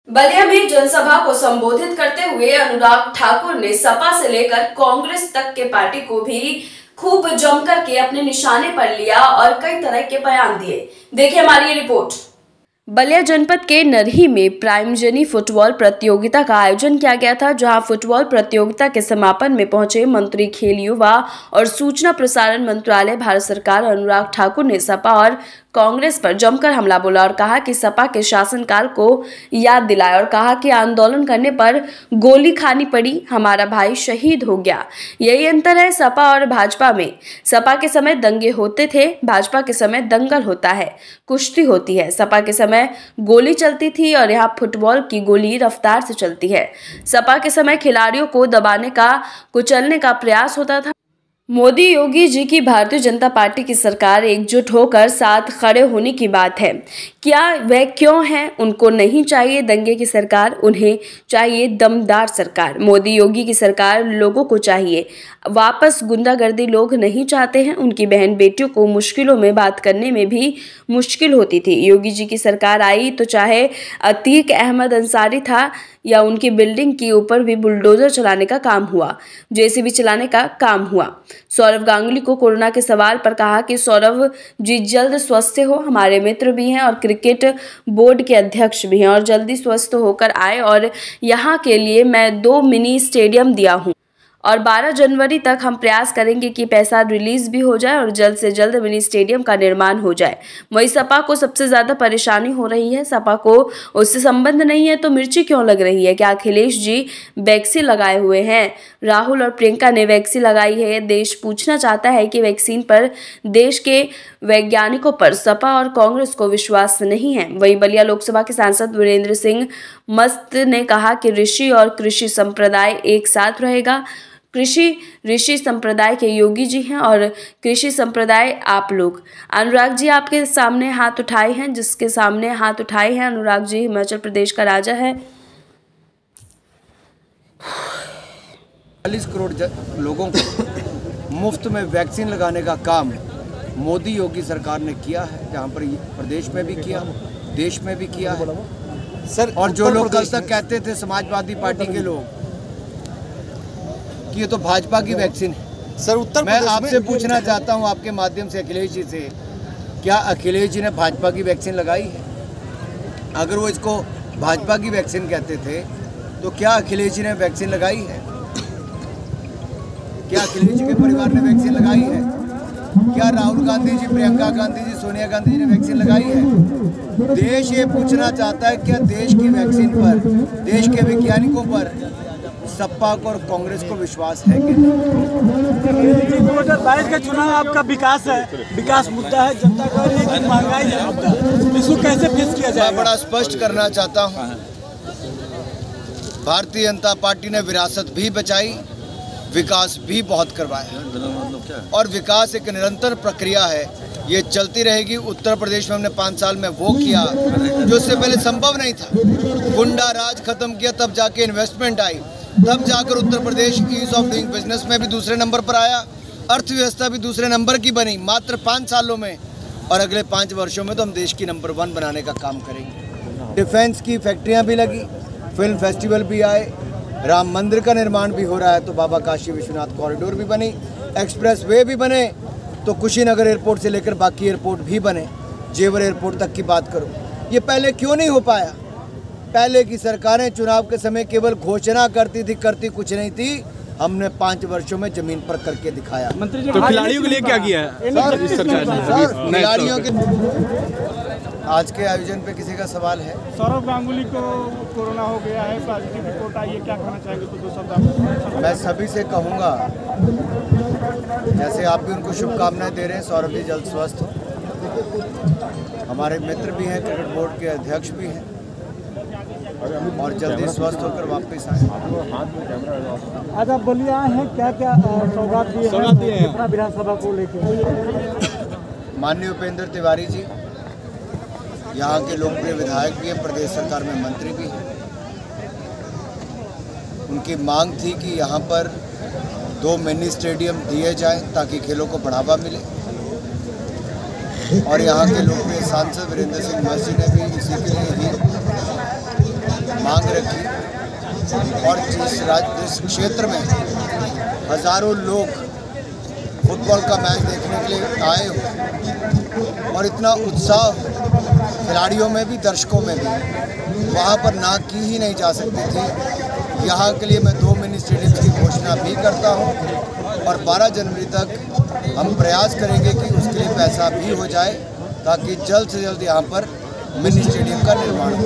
बलिया में जनसभा को संबोधित करते हुए अनुराग ठाकुर ने सपा से लेकर कांग्रेस तक के पार्टी को भी खूब जमकर के अपने निशाने पर लिया और कई तरह के बयान दिए। देखिए हमारी ये रिपोर्ट। बलिया जनपद के नरही में प्राइमजनी फुटबॉल प्रतियोगिता का आयोजन किया गया था, जहां फुटबॉल प्रतियोगिता के समापन में पहुंचे मंत्री खेल युवा और सूचना प्रसारण मंत्रालय भारत सरकार अनुराग ठाकुर ने सपा और कांग्रेस पर जमकर हमला बोला और कहा कि सपा के शासनकाल को याद दिलाया और कहा कि आंदोलन करने पर गोली खानी पड़ी, हमारा भाई शहीद हो गया। यही अंतर है सपा और भाजपा में। सपा के समय दंगे होते थे, भाजपा के समय दंगल होता है, कुश्ती होती है। सपा के समय गोली चलती थी और यहाँ फुटबॉल की गोली रफ्तार से चलती है। सपा के समय खिलाड़ियों को दबाने का, कुचलने का प्रयास होता था। मोदी योगी जी की भारतीय जनता पार्टी की सरकार एकजुट होकर साथ खड़े होने की बात है। क्या वह क्यों हैं? उनको नहीं चाहिए दंगे की सरकार, उन्हें चाहिए दमदार सरकार। मोदी योगी की सरकार लोगों को चाहिए, वापस गुंडागर्दी लोग नहीं चाहते हैं। उनकी बहन बेटियों को मुश्किलों में बात करने में भी मुश्किल होती थी। योगी जी की सरकार आई तो चाहे अतीक अहमद अंसारी था या उनकी बिल्डिंग के ऊपर भी बुलडोजर चलाने का काम हुआ, जेसीबी चलाने का काम हुआ। सौरव गांगुली को कोरोना के सवाल पर कहा कि सौरव जी जल्द स्वस्थ हो, हमारे मित्र भी हैं और क्रिकेट बोर्ड के अध्यक्ष भी हैं और जल्दी स्वस्थ होकर आए और यहाँ के लिए मैं 2 मिनी स्टेडियम दिया हूँ और 12 जनवरी तक हम प्रयास करेंगे कि पैसा रिलीज भी हो जाए और जल्द से जल्द मिनी स्टेडियम का निर्माण हो जाए। वही सपा को सबसे ज्यादा परेशानी हो रही है। सपा को उससे संबंध नहीं है तो मिर्ची क्यों लग रही है? क्या अखिलेश जी वैक्सीन लगाए हुए हैं? राहुल और प्रियंका ने वैक्सीन लगाई है। देश पूछना चाहता है कि वैक्सीन पर देश के वैज्ञानिकों पर सपा और कांग्रेस को विश्वास नहीं है। वही बलिया लोकसभा के सांसद वीरेंद्र सिंह मस्त ने कहा कि ऋषि और कृषि संप्रदाय एक साथ रहेगा। ऋषि संप्रदाय के योगी जी हैं और कृषि संप्रदाय आप लोग। अनुराग जी आपके सामने हाथ उठाए हैं, जिसके सामने हाथ उठाए हैं अनुराग जी हिमाचल प्रदेश का राजा है। 40 करोड़ लोगों को मुफ्त में वैक्सीन लगाने का काम मोदी योगी सरकार ने किया है, जहां पर प्रदेश में भी किया, देश में भी किया है सर। और जो लोग कल तक कहते थे समाजवादी पार्टी के लोग कि ये तो भाजपा की वैक्सीन है सर, मैं आपसे पूछना चाहता हूं आपके माध्यम से अखिलेश जी से, क्या अखिलेश जी ने भाजपा की वैक्सीन लगाई है? अगर वो इसको भाजपा की वैक्सीन कहते थे तो क्या अखिलेश जी ने वैक्सीन लगाई है? क्या अखिलेश जी के परिवार ने वैक्सीन लगाई है? क्या राहुल गांधी जी, प्रियंका गांधी जी, सोनिया गांधी जी ने वैक्सीन लगाई है? देश ये पूछना चाहता है क्या देश की वैक्सीन पर, देश के वैज्ञानिकों पर सपा और कांग्रेस को विश्वास है कि नहीं? 2022 का चुनाव आपका विकास है, विकास मुद्दा है, जनता का, लेकिन महंगाई है मुद्दा, इसको कैसे फेस किया जाए? मैं बड़ा स्पष्ट करना चाहता हूं, भारतीय जनता पार्टी ने विरासत भी बचाई, विकास भी बहुत करवाया और विकास एक निरंतर प्रक्रिया है, ये चलती रहेगी। उत्तर प्रदेश में हमने 5 साल में वो किया जो इससे पहले संभव नहीं था। गुंडा राज खत्म किया, तब जाके इन्वेस्टमेंट आई, तब जाकर Uttar Pradesh ease of doing business में भी दूसरे नंबर पर आया, अर्थव्यवस्था भी दूसरे नंबर की बनी मात्र 5 सालों में, और अगले 5 वर्षों में तो हम देश की नंबर 1 बनाने का काम करेंगे। डिफेंस की फैक्ट्रियां भी लगी, फिल्म फेस्टिवल भी आए, राम मंदिर का निर्माण भी हो रहा है, तो बाबा काशी विश्वनाथ कॉरिडोर भी बनी, एक्सप्रेस वे भी बने, तो कुशीनगर एयरपोर्ट से लेकर बाकी एयरपोर्ट भी बने, जेवर एयरपोर्ट तक की बात करो। ये पहले क्यों नहीं हो पाया? पहले की सरकारें चुनाव के समय केवल घोषणा करती थी, करती कुछ नहीं थी। हमने 5 वर्षों में जमीन पर करके दिखाया। मंत्री जी, तो खिलाड़ियों के लिए क्या किया है इस सरकार ने? खिलाड़ियों के आज के आयोजन पे किसी का सवाल है? सौरव गांगुली को कोरोना हो गया है, पॉजिटिव रिपोर्ट आई है, क्या कहना चाहेंगे? तो 2 शब्द मैं सभी से कहूँगा, जैसे आप भी उनको शुभकामनाएं दे रहे हैं, सौरभ जी जल्द स्वस्थ हो। हमारे मित्र भी हैं, क्रिकेट बोर्ड के अध्यक्ष भी हैं, और जल्दी स्वस्थ होकर वापस आए। आज आप बलिया हैं, क्या क्या सौगात दिए हैं विधानसभा को लेकर? माननीय उपेंद्र तिवारी जी यहाँ के लोकप्रिय विधायक भी हैं, प्रदेश सरकार में मंत्री भी हैं। उनकी मांग थी कि यहाँ पर 2 मिनी स्टेडियम दिए जाएं ताकि खेलों को बढ़ावा मिले, और यहाँ के लोकप्रिय सांसद वीरेंद्र सिंह मस्त जी ने भी इसी के लिए ही मांग रखी और जिस क्षेत्र में हज़ारों लोग फुटबॉल का मैच देखने के लिए आए हो और इतना उत्साह खिलाड़ियों में भी दर्शकों में भी, वहाँ पर ना की ही नहीं जा सकती थी। यहाँ के लिए मैं 2 मिनी स्टेडियम की घोषणा भी करता हूँ और 12 जनवरी तक हम प्रयास करेंगे कि उसके लिए पैसा भी हो जाए ताकि जल्द से जल्द यहाँ पर मिनी स्टेडियम का निर्माण हो।